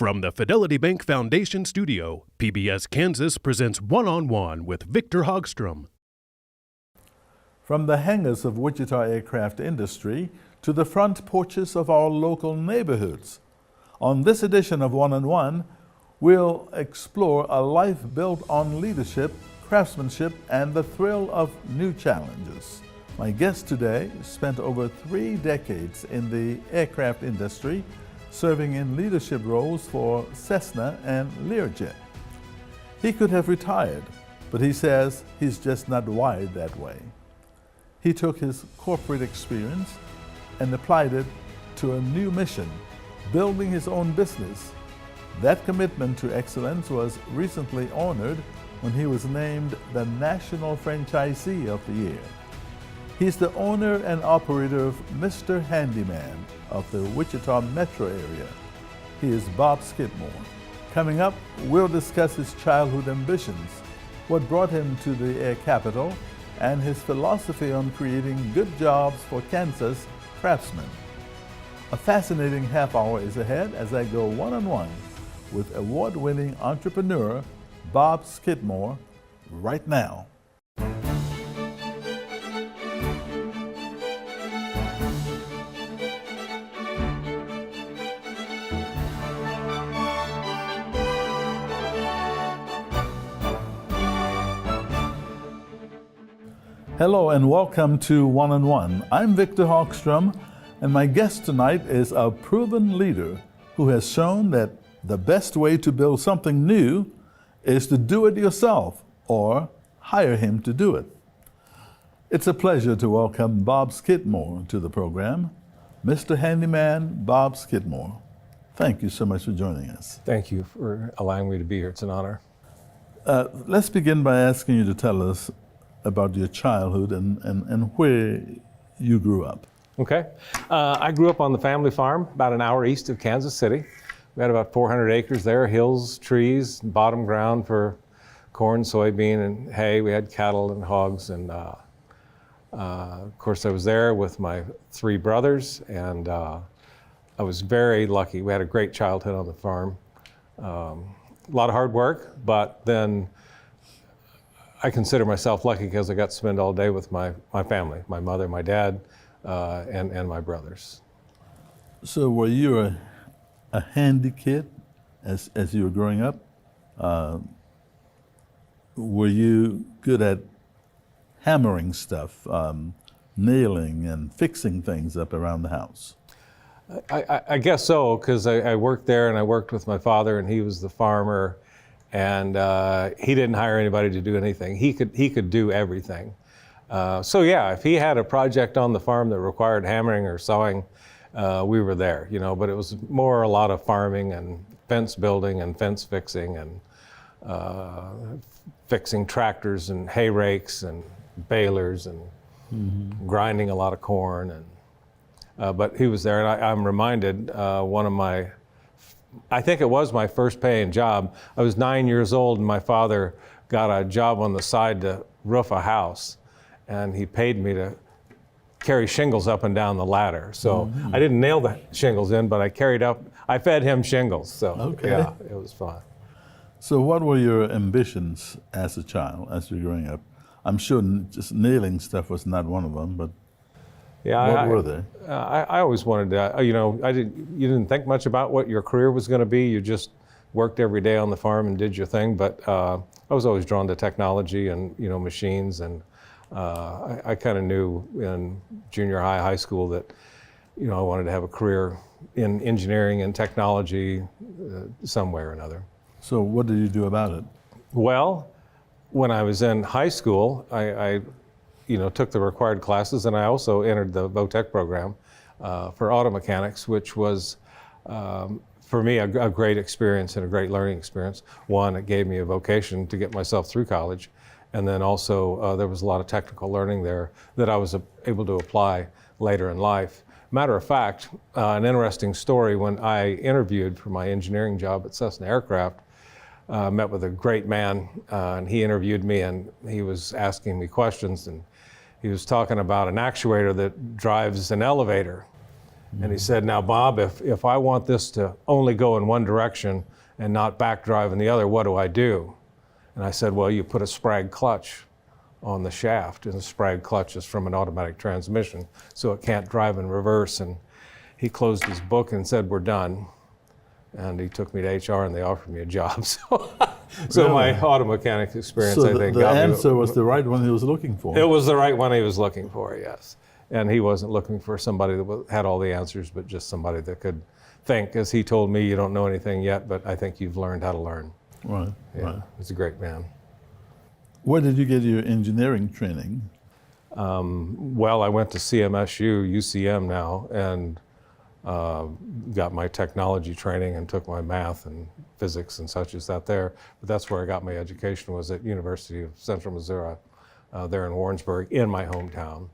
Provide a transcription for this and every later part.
From the Fidelity Bank Foundation studio, PBS Kansas presents One-on-One with Victor Hogstrom. From the hangars of Wichita aircraft industry to the front porches of our local neighborhoods. On this edition of One-on-One, we'll explore a life built on leadership, craftsmanship, and the thrill of new challenges. My guest today spent over 3 decades in the aircraft industry, serving in leadership roles for Cessna and Learjet. He could have retired, but he says he's just not wired that way. He took his corporate experience and applied it to a new mission, building his own business. That commitment to excellence was recently honored when he was named the National Franchisee of the Year. He's the owner and operator of Mr. Handyman of the Wichita Metro Area. He is Bob Skidmore. Coming up, we'll discuss his childhood ambitions, what brought him to the air capital, and his philosophy on creating good jobs for Kansas craftsmen. A fascinating half hour is ahead as I go one-on-one with award-winning entrepreneur Bob Skidmore right now. Hello and welcome to One-on-One. I'm Victor Hogstrom, and my guest tonight is a proven leader who has shown that the best way to build something new is to do it yourself or hire him to do it. It's a pleasure to welcome Bob Skidmore to the program. Mr. Handyman, Bob Skidmore, thank you so much for joining us. Thank you for allowing me to be here. It's an honor. Let's begin by asking you to tell us about your childhood and where you grew up. Okay. I grew up on the family farm about an hour east of Kansas City. We had about 400 acres there, hills, trees, bottom ground for corn, soybean, and hay. We had cattle and hogs. And of course, I was there with my 3 brothers, and I was very lucky. We had a great childhood on the farm. A lot of hard work, but then I consider myself lucky because I got to spend all day with my family, my mother, my dad, and my brothers. So were you a handy kid as you were growing up? Were you good at hammering stuff, nailing and fixing things up around the house? I guess so, because I worked there and I worked with my father, and he was the farmer. And he didn't hire anybody to do anything. He could do everything. So yeah, if he had a project on the farm that required hammering or sawing, we were there, you know. But it was more a lot of farming and fence building and fence fixing and fixing tractors and hay rakes and balers and grinding a lot of corn. And but he was there, and I'm reminded one of my. I think it was my first paying job. I was 9 years old, and my father got a job on the side to roof a house, and he paid me to carry shingles up and down the ladder. So I didn't nail the shingles in, but I fed him shingles. So okay. Yeah, it was fun. So what were your ambitions as a child, as you were growing up? I'm sure just nailing stuff was not one of them, but yeah, what were they? I always wanted to, you know, you didn't think much about what your career was going to be. You just worked every day on the farm and did your thing. But I was always drawn to technology and, you know, machines. And I kind of knew in junior high school that, you know, I wanted to have a career in engineering and technology some way or another. So what did you do about it? Well, when I was in high school, I you know, took the required classes, and I also entered the VOTEC program for auto mechanics, which was, for me, a great experience and a great learning experience. One, it gave me a vocation to get myself through college, and then also there was a lot of technical learning there that I was able to apply later in life. Matter of fact, an interesting story, when I interviewed for my engineering job at Cessna Aircraft, met with a great man, and he interviewed me, and he was asking me questions, and he was talking about an actuator that drives an elevator. And he said, now Bob, if I want this to only go in one direction and not back drive in the other, what do I do? And I said, well, you put a sprag clutch on the shaft, and the sprag clutch is from an automatic transmission, so it can't drive in reverse. And he closed his book and said, we're done. And he took me to HR and they offered me a job. So Really? my auto mechanic experience, So I think, the got answer me. was the right one he was looking for. It was the right one he was looking for, yes. And he wasn't looking for somebody that had all the answers, but just somebody that could think. As he told me, you don't know anything yet, but I think you've learned how to learn. Right, Yeah, right. he's a great man. Where did you get your engineering training? Well, I went to CMSU, UCM now, and got my technology training and took my math and physics and such as that there. But that's where I got my education, was at University of Central Missouri, there in Warrensburg, in my hometown.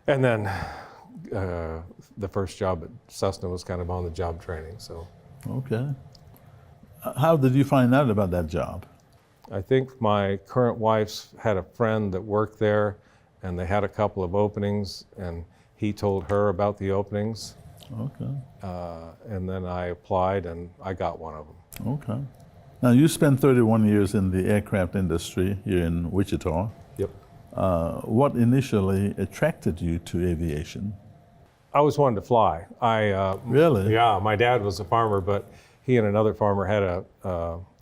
And then the first job at Cessna was kind of on-the-job training. So Okay. How did you find out about that job? I think my current wife's had a friend that worked there, and they had a couple of openings, and he told her about the openings. Okay. And then I applied, and I got one of them. Okay. Now, you spent 31 years in the aircraft industry here in Wichita. Yep. What initially attracted you to aviation? I always wanted to fly. Really? Yeah, my dad was a farmer, but he and another farmer had an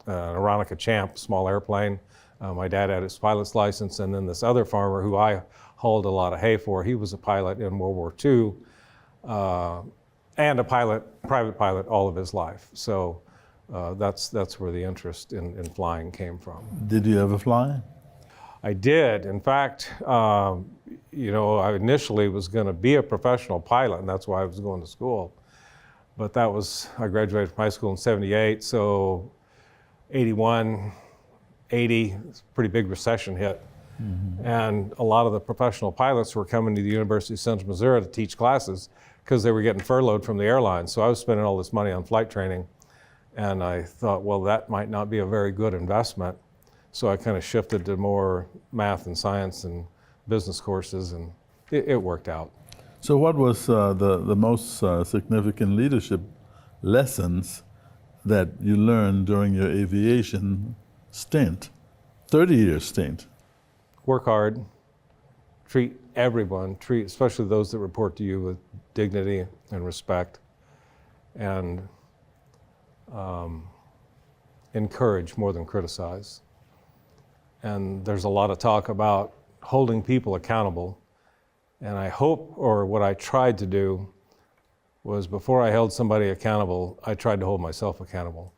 Aeronica Champ, small airplane. My dad had his pilot's license, and then this other farmer who I hauled a lot of hay for, he was a pilot in World War II, and a private pilot all of his life. So that's where the interest in flying came from. Did you ever fly? I did. In fact, I initially was going to be a professional pilot, and that's why I was going to school. But I graduated from high school in '78, so 81, 80, pretty big recession hit. Mm-hmm. And a lot of the professional pilots were coming to the University of Central Missouri to teach classes because they were getting furloughed from the airlines. So I was spending all this money on flight training, and I thought, well, that might not be a very good investment. So I kind of shifted to more math and science and business courses, and it worked out. So what was the most significant leadership lessons that you learned during your aviation stint, 30-year stint? Work hard, treat everyone, especially those that report to you, with dignity and respect, and encourage more than criticize. And there's a lot of talk about holding people accountable. And I hope, or what I tried to do, was before I held somebody accountable, I tried to hold myself accountable.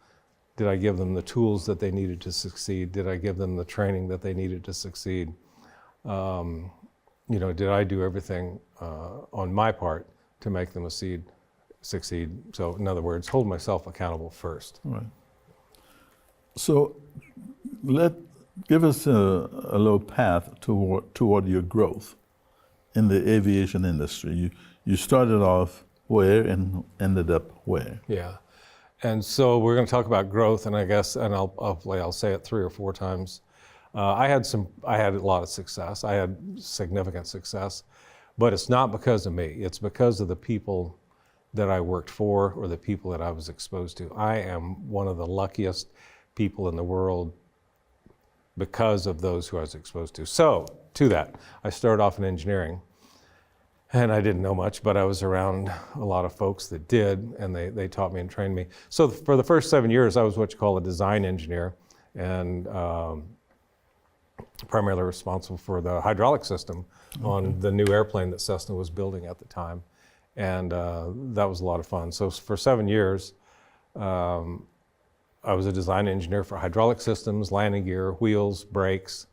Did I give them the tools that they needed to succeed? Did I give them the training that they needed to succeed? Did I do everything on my part to make them succeed? So in other words, hold myself accountable first. Right. So give us a little path toward your growth in the aviation industry. You started off where and ended up where? Yeah. And so we're going to talk about growth, and I guess, and I'll say it 3 or 4 times. I had a lot of success. I had significant success, but it's not because of me. It's because of the people that I worked for or the people that I was exposed to. I am one of the luckiest people in the world because of those who I was exposed to. So, to that, I started off in engineering, and I didn't know much, but I was around a lot of folks that did, and they taught me and trained me. So for the first 7 years, I was what you call a design engineer, and primarily responsible for the hydraulic system on the new airplane that Cessna was building at the time. And that was a lot of fun. So for 7 years, I was a design engineer for hydraulic systems, landing gear, wheels, brakes.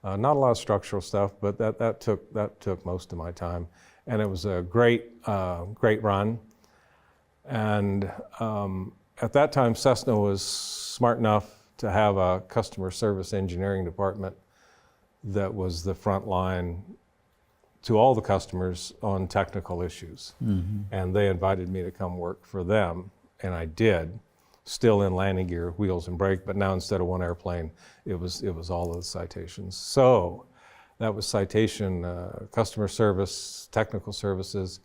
Not a lot of structural stuff, but that took most of my time. And it was a great run. And at that time, Cessna was smart enough to have a customer service engineering department that was the front line to all the customers on technical issues. Mm-hmm. And they invited me to come work for them, and I did, still in landing gear, wheels, and brake, but now instead of one airplane, it was all of the citations. So that was citation, customer service, technical services.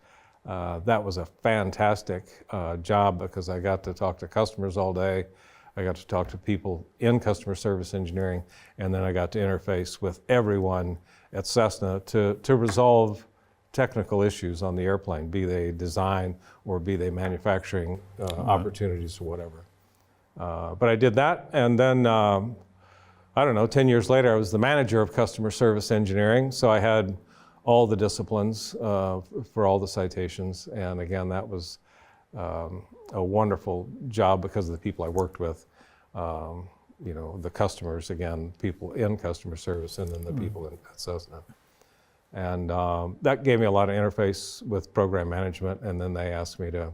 That was a fantastic job because I got to talk to customers all day. I got to talk to people in customer service engineering, and then I got to interface with everyone at Cessna to resolve technical issues on the airplane, be they design or be they manufacturing opportunities or whatever. But I did that, and then, I don't know, 10 years later, I was the manager of customer service engineering, so I had all the disciplines for all the citations, and again, that was a wonderful job because of the people I worked with. You know, the customers, again, people in customer service, and then the people in Cessna. And that gave me a lot of interface with program management, and then they asked me to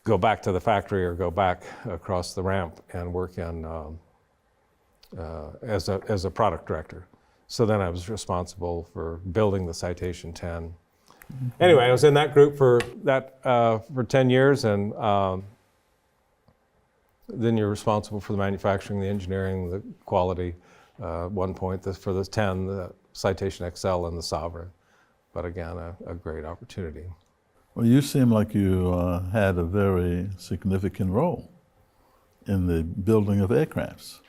go back to the factory or go back across the ramp and work in as a product director. So then I was responsible for building the Citation 10. Anyway, I was in that group for 10 years, and then you're responsible for the manufacturing, the engineering, the quality. At one point, for the 10, the Citation XL and the Sovereign. But again, a great opportunity. Well, you seem like you had a very significant role in the building of aircrafts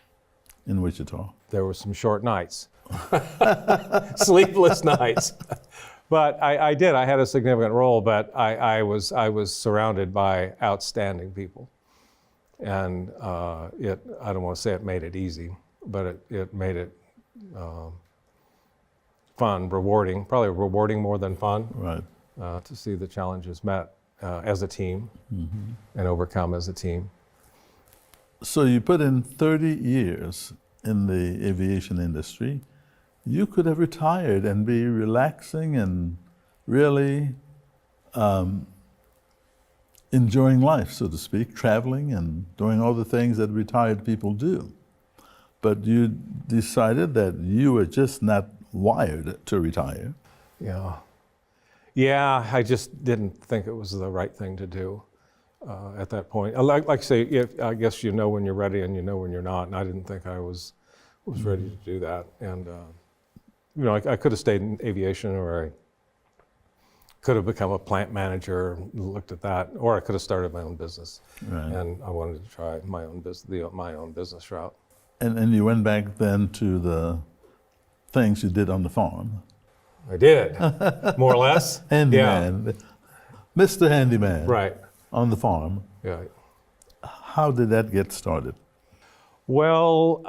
in Wichita. There were some short nights, sleepless nights. But I did. I had a significant role, but I was surrounded by outstanding people, and I don't want to say it made it easy, but it made it fun, rewarding. Probably rewarding more than fun. Right. To see the challenges met as a team and overcome as a team. So you put in 30 years in the aviation industry. You could have retired and be relaxing and really enjoying life, so to speak, traveling and doing all the things that retired people do. But you decided that you were just not wired to retire. Yeah, I just didn't think it was the right thing to do at that point. Like I say, I guess you know when you're ready and you know when you're not, and I didn't think I was ready to do that. And you know, I could have stayed in aviation, or I could have become a plant manager and looked at that, or I could have started my own business. Right. And I wanted to try my own business route. And you went back then to the things you did on the farm. I did, more or less. Handyman, Yeah. Mr. Handyman. Right. On the farm. Yeah. How did that get started? Well,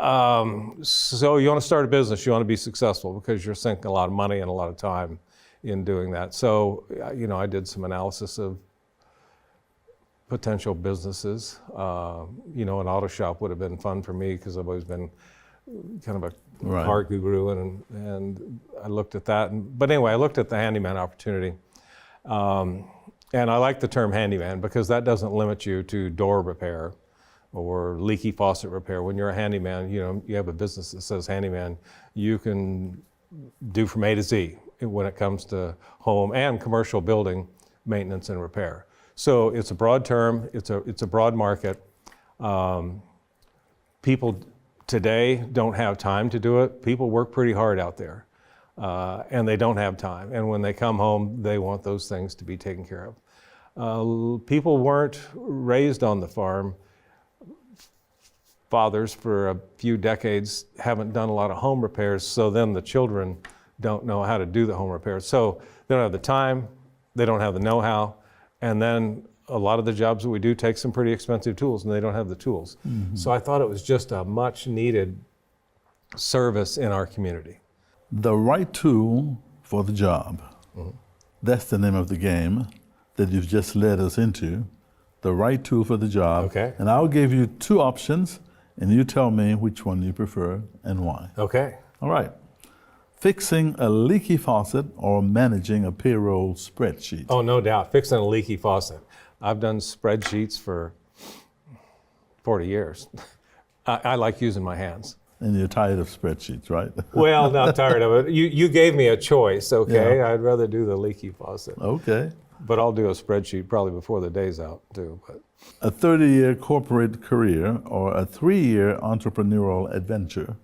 so you want to start a business, you want to be successful because you're sinking a lot of money and a lot of time in doing that. So, you know, I did some analysis of potential businesses. You know, an auto shop would have been fun for me because I've always been kind of a car guru, and I looked at that. But anyway, I looked at the handyman opportunity. And I like the term handyman because that doesn't limit you to door repair or leaky faucet repair. When you're a handyman, you know, you have a business that says handyman, you can do from A to Z when it comes to home and commercial building maintenance and repair. So it's a broad term, it's a broad market. People today don't have time to do it. People work pretty hard out there, and they don't have time. And when they come home, they want those things to be taken care of. People weren't raised on the farm. Fathers for a few decades haven't done a lot of home repairs, so then the children don't know how to do the home repairs. So they don't have the time, they don't have the know-how, and then a lot of the jobs that we do take some pretty expensive tools, and they don't have the tools. So I thought it was just a much needed service in our community. The right tool for the job. That's the name of the game that you've just led us into. The right tool for the job. Okay. And I'll give you two options, and you tell me which one you prefer and why. Okay. All right. Fixing a leaky faucet or managing a payroll spreadsheet? Oh, no doubt. Fixing a leaky faucet. I've done spreadsheets for 40 years. I like using my hands. And you're tired of spreadsheets, right? Well, not tired of it. You gave me a choice, okay? Yeah. I'd rather do the leaky faucet. Okay. But I'll do a spreadsheet probably before the day's out, too. But A 30-year corporate career or a 3-year entrepreneurial adventure?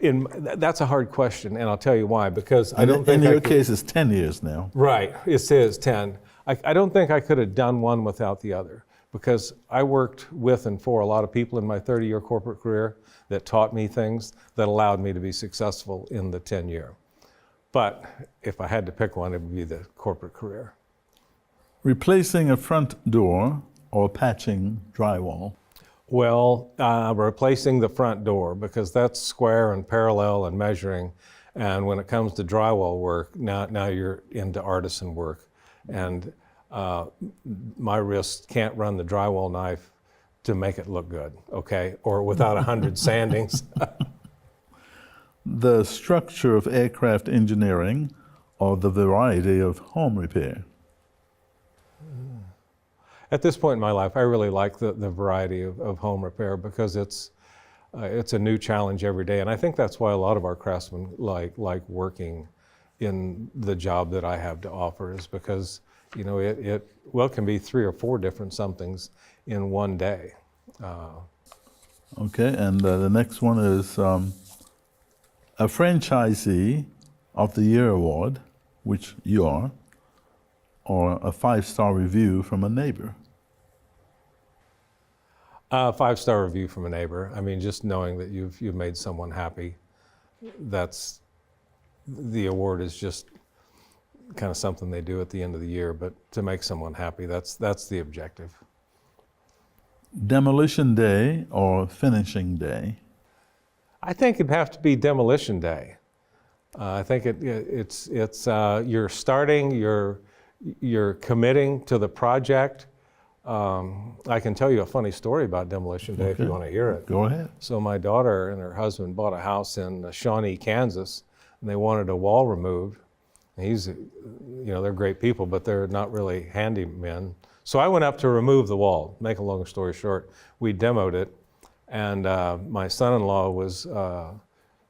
That's a hard question, and I'll tell you why. Because I And don't think in your I could, case, it's 10 years now. right. It says 10. I don't think I could have done one without the other, because I worked with and for a lot of people in my 30-year corporate career that taught me things that allowed me to be successful in the 10-year. But if I had to pick one, it would be the corporate career. Replacing a front door or patching drywall. Well, replacing the front door, because that's square and parallel and measuring. And when it comes to drywall work, now you're into artisan work. And my wrist can't run the drywall knife to make it look good, okay? Or without 100 sandings. The structure of aircraft engineering or the variety of home repair. At this point in my life, I really like the variety of home repair, because it's a new challenge every day. And I think that's why a lot of our craftsmen like working in the job that I have to offer, is because, you know, it can be 3 or 4 different somethings in one day. Okay, and the next one is a franchisee of the year award, which you are, or a 5-star review from a neighbor. 5-star review from a neighbor. I mean, just knowing that you've made someone happy, that's, the award is just kind of something they do at the end of the year, but to make someone happy, that's the objective. Demolition day or finishing day? I think it'd have to be demolition day. I think it's you're starting, you're committing to the project. I can tell you a funny story about demolition day if you want to hear it. Go ahead. So my daughter and her husband bought a house in Shawnee, Kansas, and they wanted a wall removed. And they're great people, but they're not really handymen. So I went up to remove the wall. Make a long story short, we demoed it, and my son-in-law was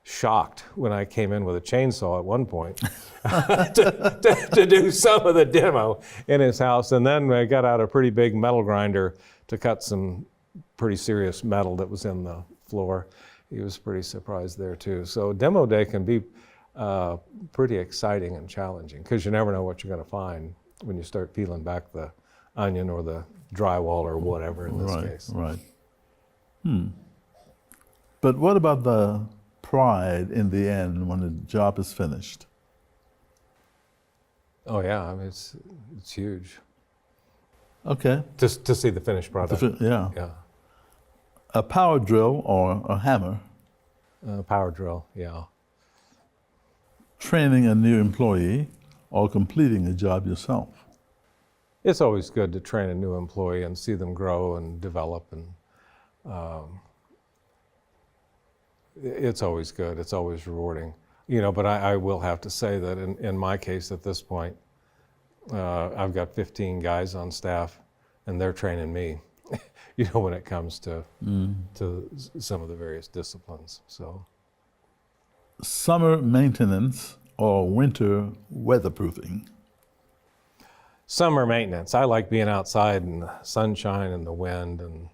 shocked when I came in with a chainsaw at one point to do some of the demo in his house. And then I got out a pretty big metal grinder to cut some pretty serious metal that was in the floor. He was pretty surprised there too. So demo day can be pretty exciting and challenging, because you never know what you're going to find when you start peeling back the onion or the drywall or whatever in this case. Right. But what about the pride in the end when the job is finished? Oh yeah, I mean it's huge. Okay. To see the finished product. Yeah. Yeah. A power drill or a hammer? Power drill. Yeah. Training a new employee or completing a job yourself? It's always good to train a new employee and see them grow and develop, and it's always good. It's always rewarding, but I will have to say that in my case at this point, I've got 15 guys on staff, and they're training me, when it comes to some of the various disciplines. So, summer maintenance or winter weatherproofing? Summer maintenance. I like being outside in the sunshine and the wind. And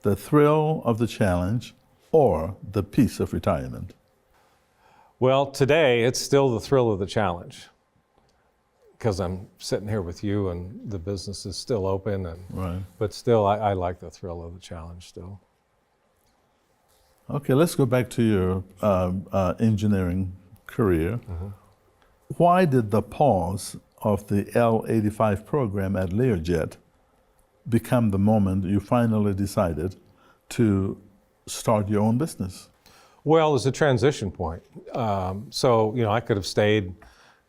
the thrill of the challenge or the peace of retirement? Well, today it's still the thrill of the challenge, because I'm sitting here with you and the business is still open. Right. But still, I like the thrill of the challenge still. Okay, let's go back to your engineering career. Why did the pause of the L-85 program at Learjet become the moment you finally decided to start your own business? Well, it's a transition point. So, I could have stayed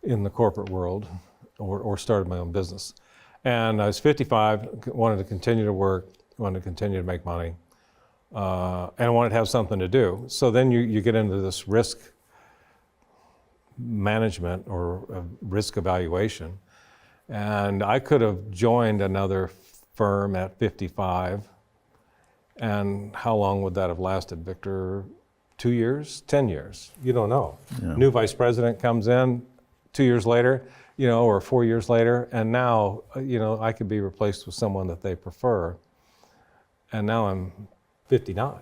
in the corporate world or started my own business. And I was 55, wanted to continue to work, wanted to continue to make money, and I wanted to have something to do. So then you get into this risk management or risk evaluation. And I could have joined another firm at 55. And how long would that have lasted, Victor? 2 years? 10 years? You don't know. Yeah. New vice president comes in 2 years later, or 4 years later, and now, I could be replaced with someone that they prefer. And now I'm 59.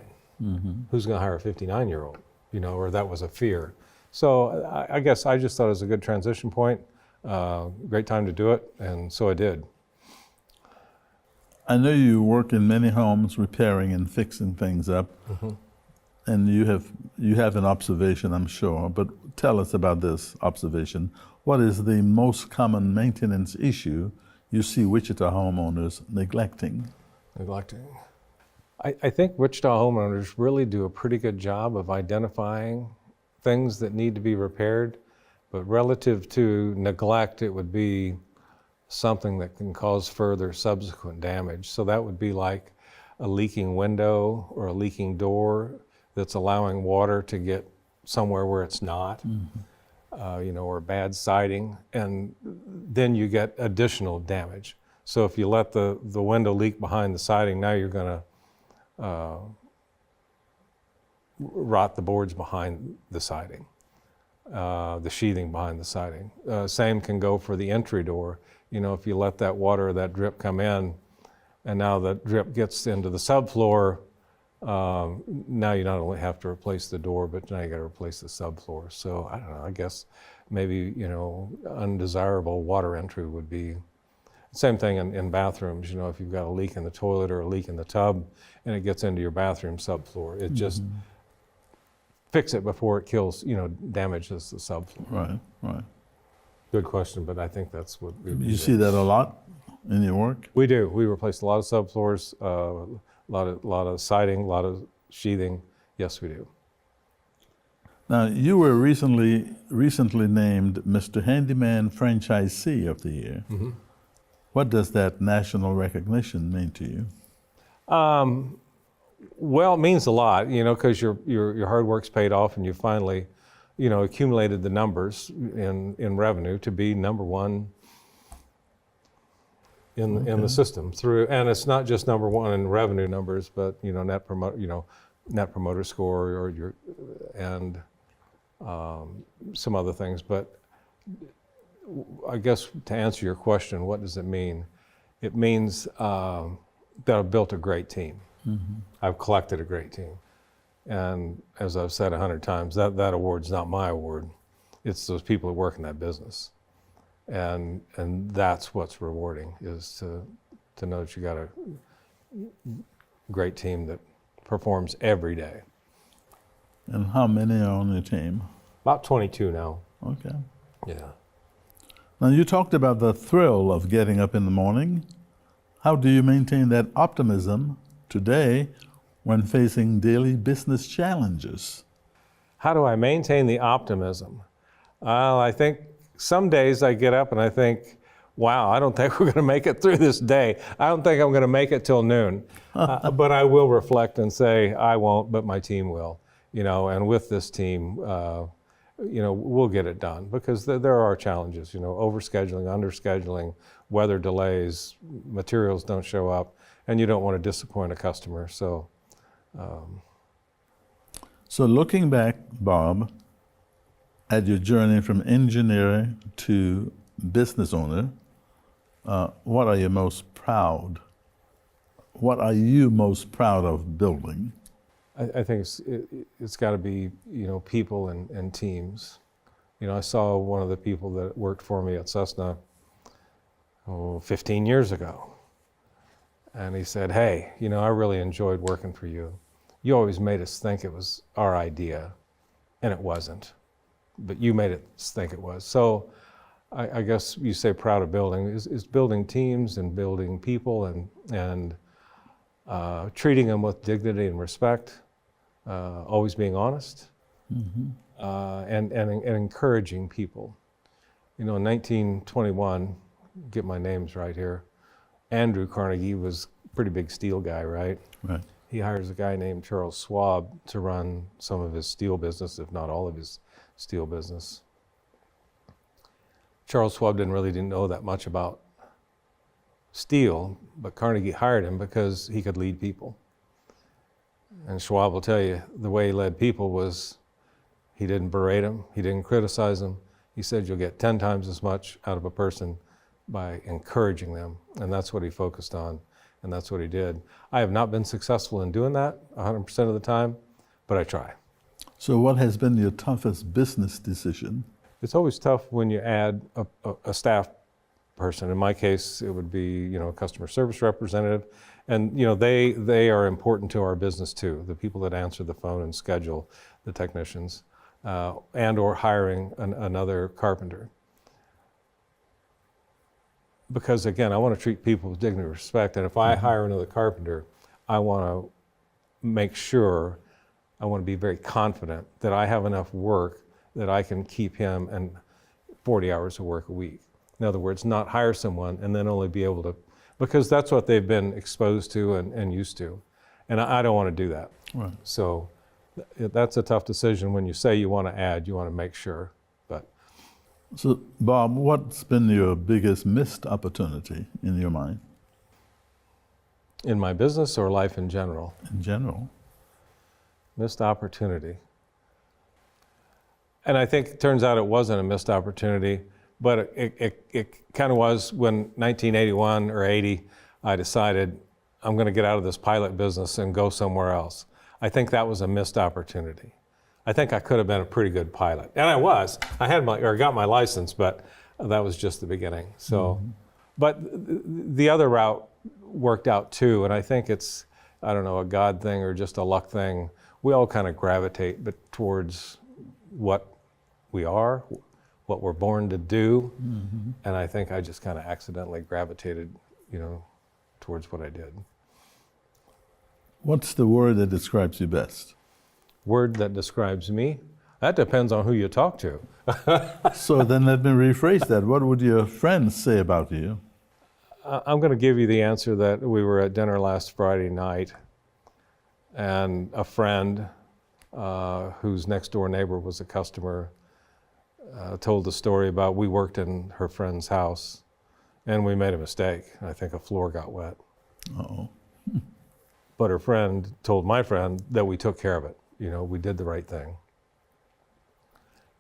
Who's going to hire a 59-year-old? or that was a fear. So I guess I just thought it was a good transition point, great time to do it, and so I did. I know you work in many homes repairing and fixing things up, and you have an observation, I'm sure, but tell us about this observation. What is the most common maintenance issue you see Wichita homeowners neglecting? I think Wichita homeowners really do a pretty good job of identifying things that need to be repaired, but relative to neglect, it would be something that can cause further subsequent damage. So that would be like a leaking window or a leaking door that's allowing water to get somewhere where it's not, or bad siding, and then you get additional damage. So if you let the window leak behind the siding, now you're gonna rot the boards behind the siding, the sheathing behind the siding. Same can go for the entry door. If you let that water or that drip come in, and now that drip gets into the subfloor, now you not only have to replace the door, but now you got to replace the subfloor. So I don't know, I guess maybe, undesirable water entry would be. Same thing in bathrooms, if you've got a leak in the toilet or a leak in the tub and it gets into your bathroom subfloor, it just fix it before it kills, damages the subfloor. Right. Good question, but I think that's what You see that a lot in your work? We do. We replace a lot of subfloors, a lot of siding, a lot of sheathing. Yes, we do. Now, you were recently named Mr. Handyman Franchisee of the Year. What does that national recognition mean to you? Well, it means a lot, because your hard work's paid off, and you finally, accumulated the numbers in revenue to be number one in the system through, and it's not just number one in revenue numbers, but net promoter score and some other things. But I guess to answer your question, what does it mean? It means that I've built a great team. I've collected a great team. And as I've said 100 times, that award's not my award. It's those people who work in that business. And that's what's rewarding, is to know that you got a great team that performs every day. And how many are on your team? About 22 now. Okay. Yeah. Now, you talked about the thrill of getting up in the morning. How do you maintain that optimism today when facing daily business challenges? How do I maintain the optimism? I think some days I get up and I think, wow, I don't think we're going to make it through this day. I don't think I'm going to make it till noon. But I will reflect and say, I won't, but my team will. And with this team, we'll get it done, because there are challenges, overscheduling, underscheduling, weather delays, materials don't show up, and you don't want to disappoint a customer. So looking back, Bob, at your journey from engineer to business owner, what are you most proud? What are you most proud of building? I think it's got to be, people and teams. I saw one of the people that worked for me at Cessna 15 years ago. And he said, hey, I really enjoyed working for you. You always made us think it was our idea, and it wasn't. But you made us think it was. So I guess you say proud of building is building teams and building people and treating them with dignity and respect, always being honest, and encouraging people. In 1921, get my names right here, Andrew Carnegie was a pretty big steel guy, right? Right. He hires a guy named Charles Schwab to run some of his steel business, if not all of his steel business. Charles Schwab didn't know that much about steel, but Carnegie hired him because he could lead people. And Schwab will tell you the way he led people was he didn't berate them, he didn't criticize them. He said you'll get 10 times as much out of a person by encouraging them, and that's what he focused on, and that's what he did. I have not been successful in doing that 100% of the time, but I try. So what has been your toughest business decision? It's always tough when you add a staff person. In my case, it would be, a customer service representative. And, they are important to our business too, the people that answer the phone and schedule the technicians, and or hiring another carpenter. Because again, I want to treat people with dignity and respect. And if I hire another carpenter, I want to make sure, I want to be very confident that I have enough work that I can keep him and 40 hours of work a week. In other words, not hire someone and then only be able to, because that's what they've been exposed to and used to. And I don't want to do that. Right. So that's a tough decision. When you say you want to add, you want to make sure. So, Bob, what's been your biggest missed opportunity in your mind? In my business or life in general? In general. Missed opportunity. And I think it turns out it wasn't a missed opportunity, but it kind of was when 1981 or 80, I decided I'm going to get out of this pilot business and go somewhere else. I think that was a missed opportunity. I think I could have been a pretty good pilot. And I was. I had got my license, but that was just the beginning. So, but the other route worked out too. And I think it's, I don't know, a God thing or just a luck thing. We all kind of gravitate towards what we are, what we're born to do. And I think I just kind of accidentally gravitated, towards what I did. What's the word that describes you best? Word that describes me? That depends on who you talk to. So then let me rephrase that. What would your friends say about you? I'm going to give you the answer that we were at dinner last Friday night, and a friend whose next door neighbor was a customer told the story about we worked in her friend's house and we made a mistake. I think a floor got wet. Uh-oh. But her friend told my friend that we took care of it. We did the right thing.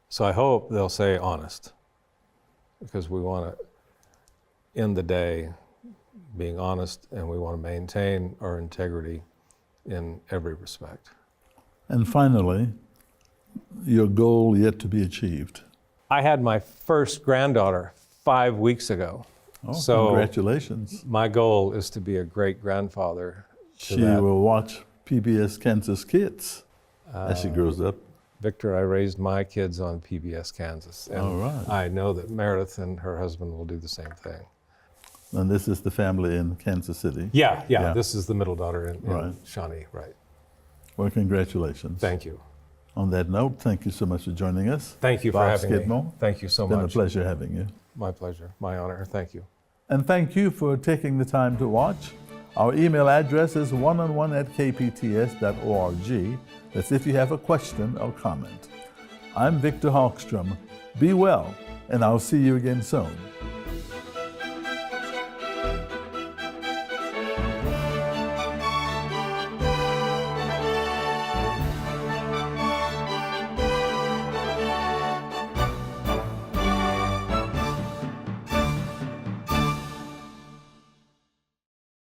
So I hope they'll say honest, because we want to end the day being honest, and we want to maintain our integrity in every respect. And finally, your goal yet to be achieved. I had my first granddaughter 5 weeks ago. Oh, so congratulations. My goal is to be a great grandfather. She will watch PBS Kansas Kids as she grows up. Victor, I raised my kids on PBS Kansas. And all right. I know that Meredith and her husband will do the same thing. And this is the family in Kansas City? Yeah. This is the middle daughter in right. Shawnee, right. Well, congratulations. Thank you. On that note, thank you so much for joining us. Thank you for Bob having Skidmore. me. Thank you so It's been much. a pleasure having you. My pleasure. My honor. Thank you. And thank you for taking the time to watch. Our email address is oneonone@kpts.org. That's if you have a question or comment. I'm Victor Hogstrom. Be well, and I'll see you again soon.